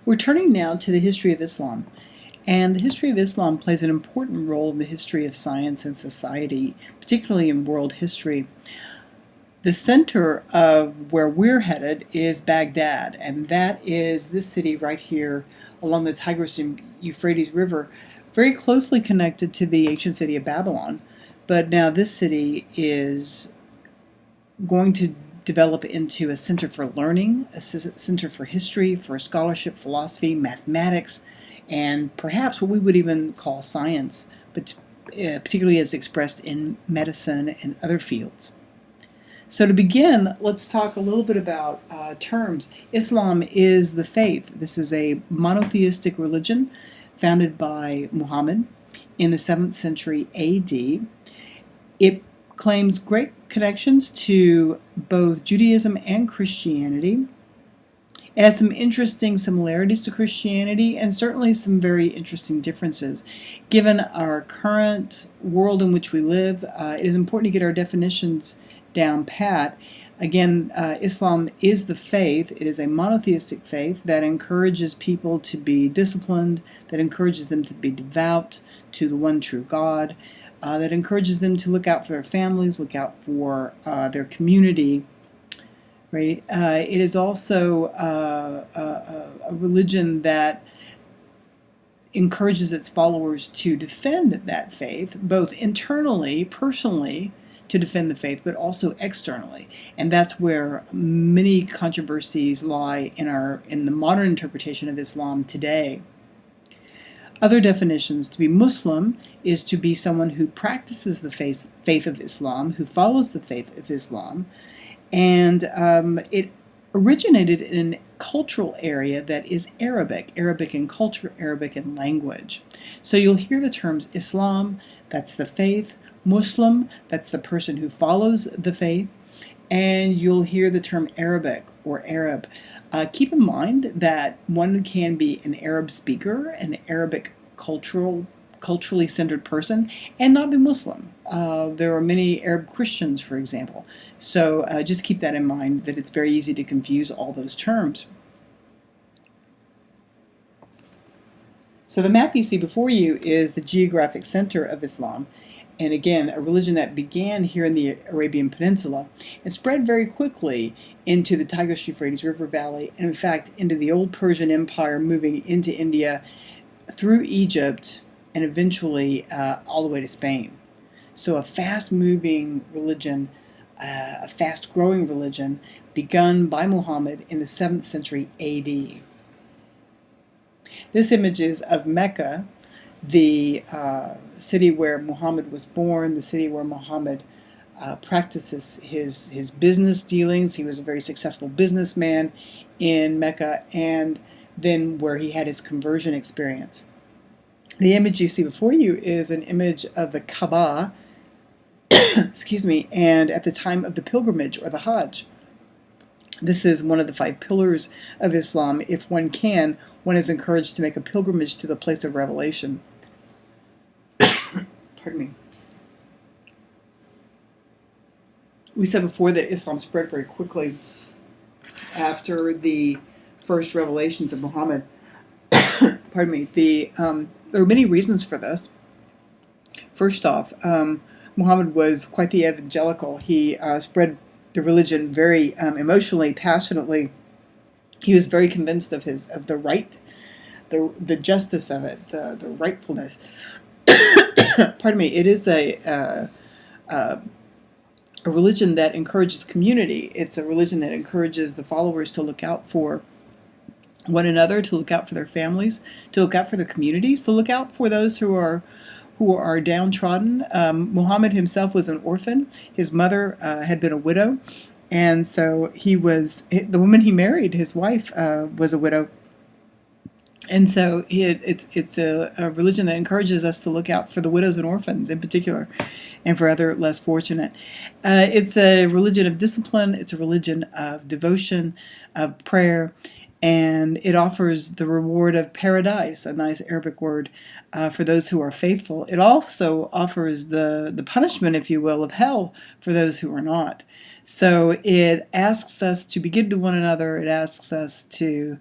We're turning now to the history of Islam. And the history of Islam plays an important role in the history of science and society, particularly in world history. The center of where we're headed is Baghdad, and that is this city right here along the Tigris and Euphrates River, very closely connected to the ancient city of Babylon. But now this city is going to develop into a center for learning, a center for history, for scholarship, philosophy, mathematics, and perhaps what we would even call science, but particularly as expressed in medicine and other fields. So to begin, let's talk a little bit about terms. Islam is the faith. This is a monotheistic religion founded by Muhammad in the 7th century AD. It claims great connections to both Judaism and Christianity. It has some interesting similarities to Christianity and certainly some very interesting differences. Given our current world in which we live, it is important to get our definitions down pat. Again, Islam is the faith. It is a monotheistic faith that encourages people to be disciplined, that encourages them to be devout to the one true God, that encourages them to look out for their families, look out for their community. Right? It is also a religion that encourages its followers to defend that faith, both internally, personally, to defend the faith, but also externally. And that's where many controversies lie in the modern interpretation of Islam today. Other definitions: to be Muslim is to be someone who practices the faith of Islam, who follows the faith of Islam, and it originated in a cultural area that is Arabic in culture, Arabic in language. So you'll hear the terms Islam, that's the faith, Muslim, that's the person who follows the faith, and you'll hear the term Arabic or Arab. Keep in mind that one can be an Arab speaker, an Arabic culturally centered person, and not be Muslim. There are many Arab Christians, for example. So just keep that in mind, that it's very easy to confuse all those terms. So the map you see before you is the geographic center of Islam. And again, a religion that began here in the Arabian Peninsula and spread very quickly into the Tigris-Euphrates River Valley, and in fact into the old Persian Empire, moving into India, through Egypt, and eventually all the way to Spain. So a fast-moving religion, a fast-growing religion, begun by Muhammad in the 7th century AD. This image is of Mecca, the city where Muhammad was born, the city where Muhammad practices his business dealings. He was a very successful businessman in Mecca, and then where he had his conversion experience. The image you see before you is an image of the Kaaba, excuse me, and at the time of the pilgrimage or the Hajj. This is one of the 5 pillars of Islam. If one can, one is encouraged to make a pilgrimage to the place of revelation. Pardon me. We said before that Islam spread very quickly after the first revelations of Muhammad. Pardon me. There are many reasons for this. First off, Muhammad was quite the evangelical. He spread the religion very emotionally, passionately. He was very convinced of the justice of it, the rightfulness. Pardon me. It is a religion that encourages community. It's a religion that encourages the followers to look out for one another, to look out for their families, to look out for their communities, to look out for those who are downtrodden. Muhammad himself was an orphan. His mother had been a widow, and so the woman he married, his wife, was a widow. And so it's a religion that encourages us to look out for the widows and orphans in particular, and for other less fortunate. It's a religion of discipline. It's a religion of devotion, of prayer, and it offers the reward of paradise, a nice Arabic word, for those who are faithful. It also offers the punishment, if you will, of hell for those who are not. So it asks us to be good to one another. It asks us to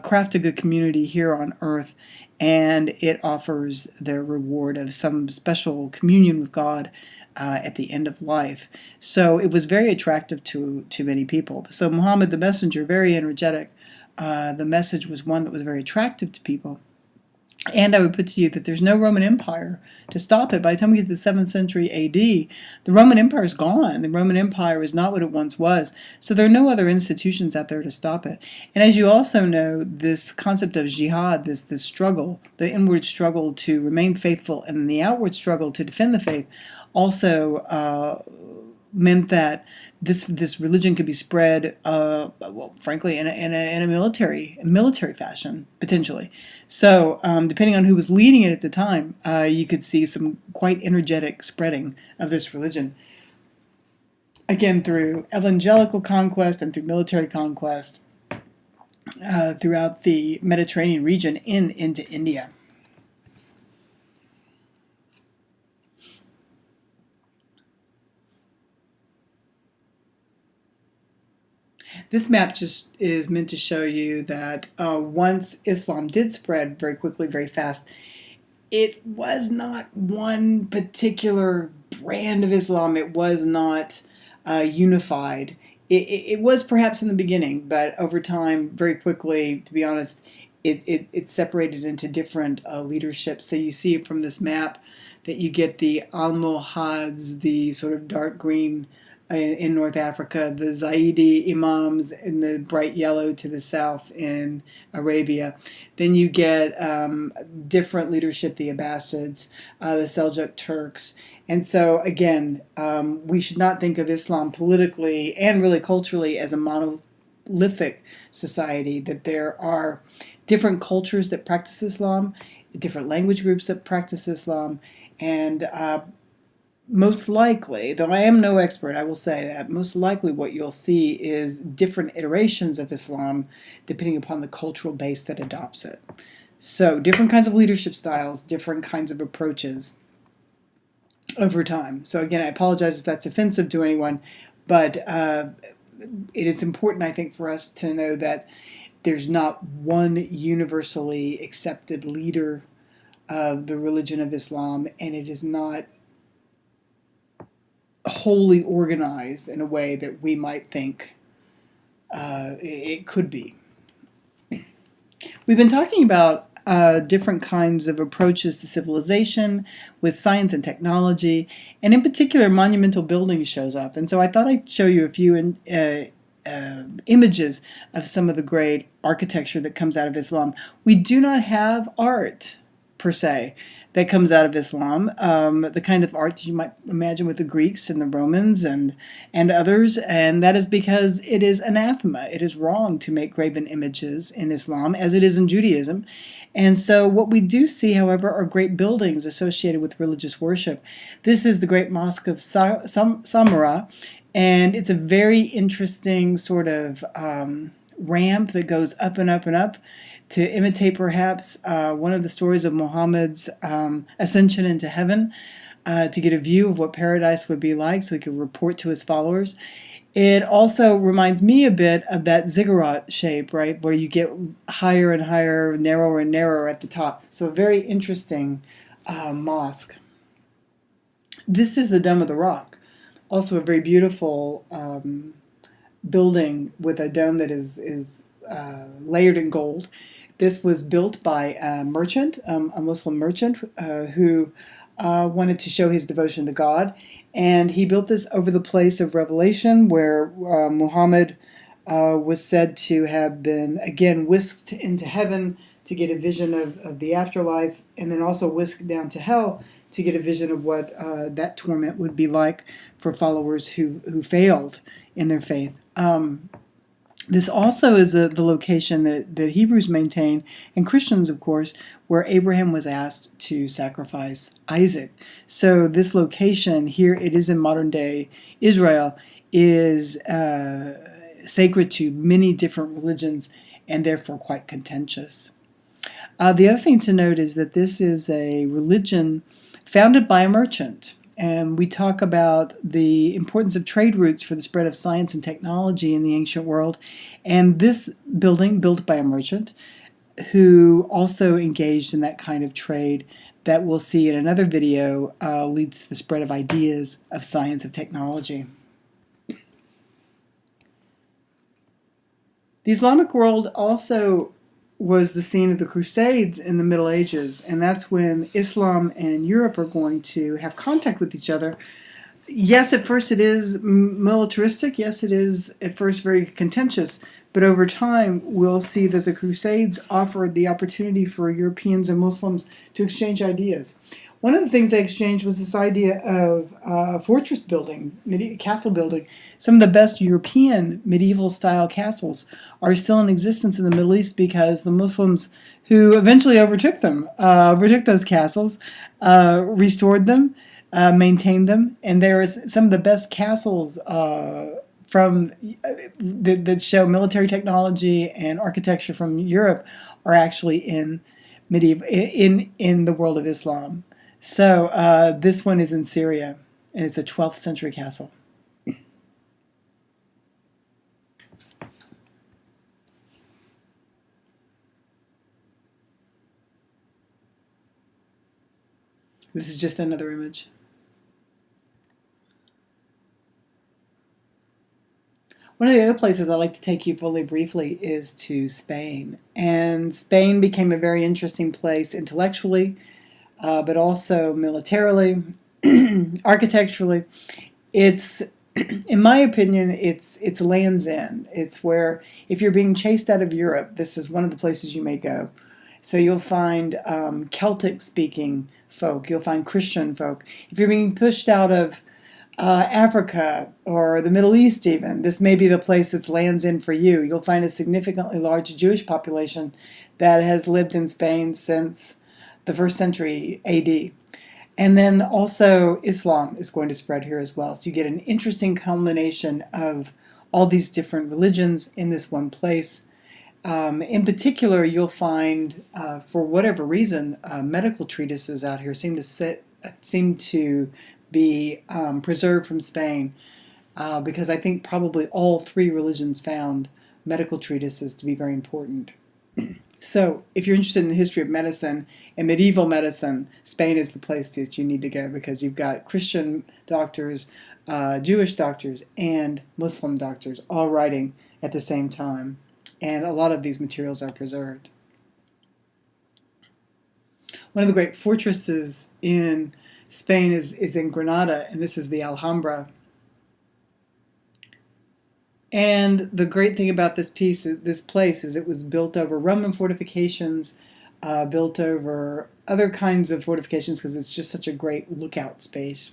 craft a good community here on earth, and it offers the reward of some special communion with God at the end of life. So it was very attractive to many people. So Muhammad the messenger, very energetic. The message was one that was very attractive to people. And I would put to you that there's no Roman Empire to stop it. By the time we get to the 7th century AD, the Roman Empire is gone. The Roman Empire is not what it once was. So there are no other institutions out there to stop it. And as you also know, this concept of jihad, this struggle, the inward struggle to remain faithful and the outward struggle to defend the faith, also meant that this religion could be spread, well, frankly, in a military fashion, potentially. So, depending on who was leading it at the time, you could see some quite energetic spreading of this religion. Again, through evangelical conquest and through military conquest throughout the Mediterranean region into India. This map just is meant to show you that once Islam did spread very quickly, very fast, it was not one particular brand of Islam. It was not unified. It was perhaps in the beginning, but over time, very quickly, to be honest, it separated into different leaderships. So you see from this map that you get the Almohads, the sort of dark green in North Africa, the Zaidi Imams in the bright yellow to the south in Arabia. Then you get different leadership, the Abbasids, the Seljuk Turks. And so, again, we should not think of Islam politically and really culturally as a monolithic society, that there are different cultures that practice Islam, different language groups that practice Islam, and most likely, though I am no expert, I will say that most likely what you'll see is different iterations of Islam depending upon the cultural base that adopts it. So different kinds of leadership styles, different kinds of approaches over time. So again, I apologize if that's offensive to anyone, but it is important, I think, for us to know that there's not one universally accepted leader of the religion of Islam, and it is not wholly organized in a way that we might think it could be. We've been talking about different kinds of approaches to civilization with science and technology, and in particular monumental building shows up. And so I thought I'd show you a few images of some of the great architecture that comes out of Islam. We do not have art per se that comes out of Islam, the kind of art that you might imagine with the Greeks and the Romans and others, and that is because it is anathema. It is wrong to make graven images in Islam, as it is in Judaism. And so what we do see, however, are great buildings associated with religious worship. This is the great mosque of Samarra, and it's a very interesting sort of ramp that goes up and up and up, to imitate perhaps one of the stories of Muhammad's ascension into heaven, to get a view of what paradise would be like so he could report to his followers. It also reminds me a bit of that ziggurat shape, right, where you get higher and higher, narrower and narrower at the top. So a very interesting mosque. This is the Dome of the Rock, also a very beautiful building with a dome that is layered in gold. This was built by a merchant, a Muslim merchant, who wanted to show his devotion to God. And he built this over the place of revelation where Muhammad was said to have been, again, whisked into heaven to get a vision of the afterlife, and then also whisked down to hell to get a vision of what that torment would be like for followers who failed in their faith. This also is the location that the Hebrews maintain, and Christians, of course, where Abraham was asked to sacrifice Isaac. So this location here, it is in modern-day Israel, is sacred to many different religions and therefore quite contentious. The other thing to note is that this is a religion founded by a merchant. and we talk about the importance of trade routes for the spread of science and technology in the ancient world. And this building, built by a merchant who also engaged in that kind of trade that we'll see in another video, leads to the spread of ideas of science and technology. The Islamic world also was the scene of the Crusades in the Middle Ages, and that's when Islam and Europe are going to have contact with each other. Yes, at first it is militaristic. Yes, it is at first very contentious. But over time, we'll see that the Crusades offered the opportunity for Europeans and Muslims to exchange ideas. One of the things they exchanged was this idea of fortress building, castle building. Some of the best European medieval-style castles are still in existence in the Middle East because the Muslims who eventually overtook those castles, restored them, maintained them, and there is some of the best castles that show military technology and architecture from Europe are actually in the world of Islam. So this one is in Syria, and it's a 12th century castle. This is just another image. One of the other places I'd like to take you fully briefly is to Spain. And Spain became a very interesting place intellectually, but also militarily, architecturally. It's, in my opinion, it's Land's End. It's where, if you're being chased out of Europe, this is one of the places you may go. So you'll find Celtic-speaking folk. You'll find Christian folk. If you're being pushed out of Africa or the Middle East even, this may be the place that's Land's End for you. You'll find a significantly large Jewish population that has lived in Spain since the 1st century AD. And then also Islam is going to spread here as well. So you get an interesting combination of all these different religions in this one place. In particular, you'll find, for whatever reason, medical treatises out here seem to be preserved from Spain, because I think probably all 3 religions found medical treatises to be very important. So if you're interested in the history of medicine and medieval medicine, Spain is the place that you need to go, because you've got Christian doctors, Jewish doctors, and Muslim doctors all writing at the same time. And a lot of these materials are preserved. One of the great fortresses in Spain is in Granada, and this is the Alhambra. And the great thing about this place is it was built over Roman fortifications, built over other kinds of fortifications, because it's just such a great lookout space.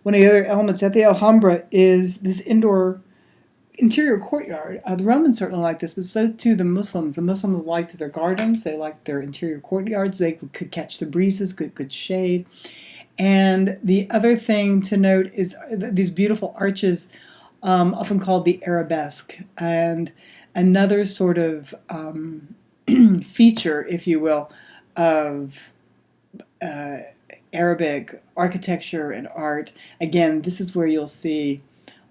One of the other elements at the Alhambra is this interior courtyard. The Romans certainly liked this, but so too the Muslims. The Muslims liked their gardens. They liked their interior courtyards. They could catch the breezes, good shade. And the other thing to note is these beautiful arches, often called the arabesque. And another sort of feature, if you will, of Arabic architecture and art. Again, this is where you'll see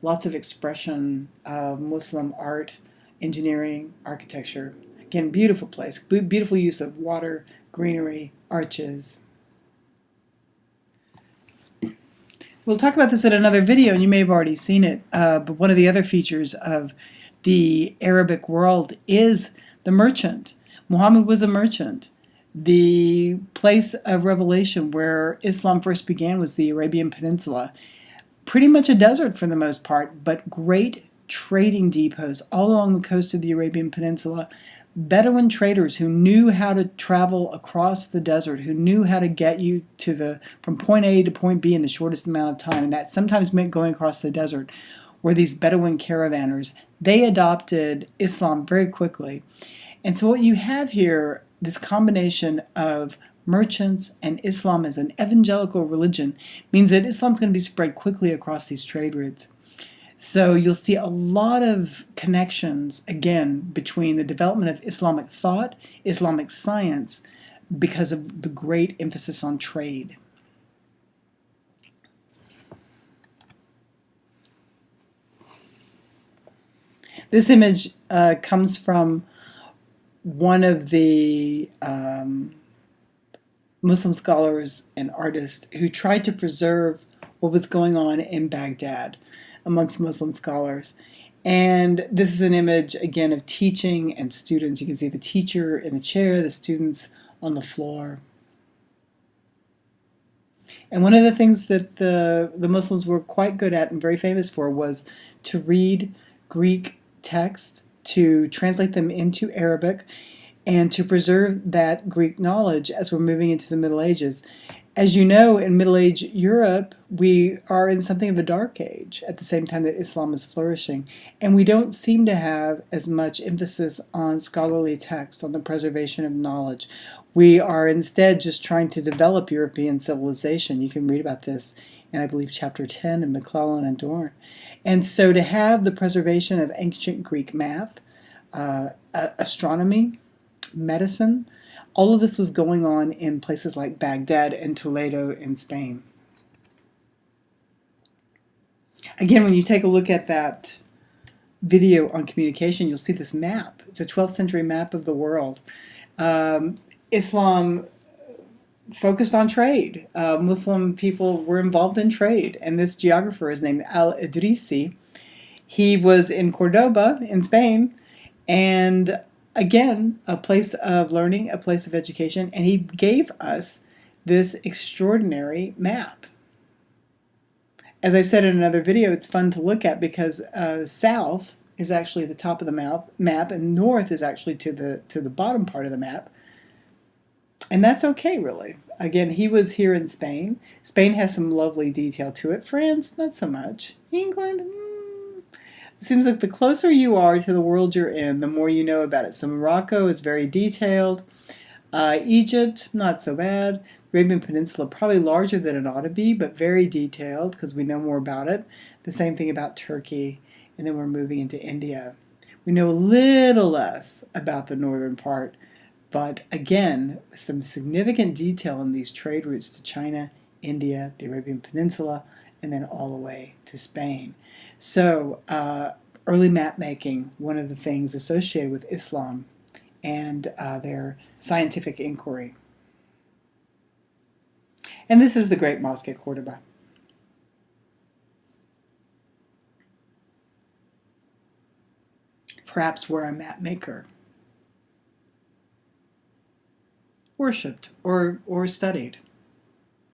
lots of expression of Muslim art, engineering, architecture. Again, beautiful place, beautiful use of water, greenery, arches. We'll talk about this in another video, and you may have already seen it, but one of the other features of the Arabic world is the merchant. Muhammad was a merchant. The place of revelation where Islam first began was the Arabian Peninsula. Pretty much a desert for the most part, but great trading depots all along the coast of the Arabian Peninsula. Bedouin traders who knew how to travel across the desert, who knew how to get you from point A to point B in the shortest amount of time, and that sometimes meant going across the desert, were these Bedouin caravanners. They adopted Islam very quickly. And so what you have here, this combination of merchants and Islam as an evangelical religion, means that Islam's going to be spread quickly across these trade routes. So you'll see a lot of connections, again, between the development of Islamic thought, Islamic science, because of the great emphasis on trade. This image comes from one of the Muslim scholars and artists who tried to preserve what was going on in Baghdad amongst Muslim scholars. And this is an image, again, of teaching and students. You can see the teacher in the chair, the students on the floor. And one of the things that the Muslims were quite good at and very famous for was to read Greek texts, to translate them into Arabic, and to preserve that Greek knowledge as we're moving into the Middle Ages. As you know, in Middle Age Europe, we are in something of a dark age at the same time that Islam is flourishing. And we don't seem to have as much emphasis on scholarly text, on the preservation of knowledge. We are instead just trying to develop European civilization. You can read about this in, I believe, chapter 10 in McClellan and Dorn. And so to have the preservation of ancient Greek math, astronomy, medicine, all of this was going on in places like Baghdad and Toledo in Spain. Again, when you take a look at that video on communication, you'll see this map. It's a 12th century map of the world. Islam focused on trade. Muslim people were involved in trade, and this geographer is named Al-Idrisi. He was in Cordoba in Spain, and again, a place of learning, a place of education, and he gave us this extraordinary map. As I've said in another video, it's fun to look at because south is actually the top of the map, and north is actually to the bottom part of the map. And that's okay, really. Again, he was here in Spain. Spain has some lovely detail to it. France, not so much. England, it seems like the closer you are to the world you're in, the more you know about it. So Morocco is very detailed. Egypt, not so bad. Arabian Peninsula, probably larger than it ought to be, but very detailed because we know more about it. The same thing about Turkey, and then we're moving into India. We know a little less about the northern part, but again, some significant detail in these trade routes to China, India, the Arabian Peninsula, and then all the way to Spain. So early map making, one of the things associated with Islam and their scientific inquiry. And this is the Great Mosque at Cordoba. Perhaps where a map maker worshipped or studied.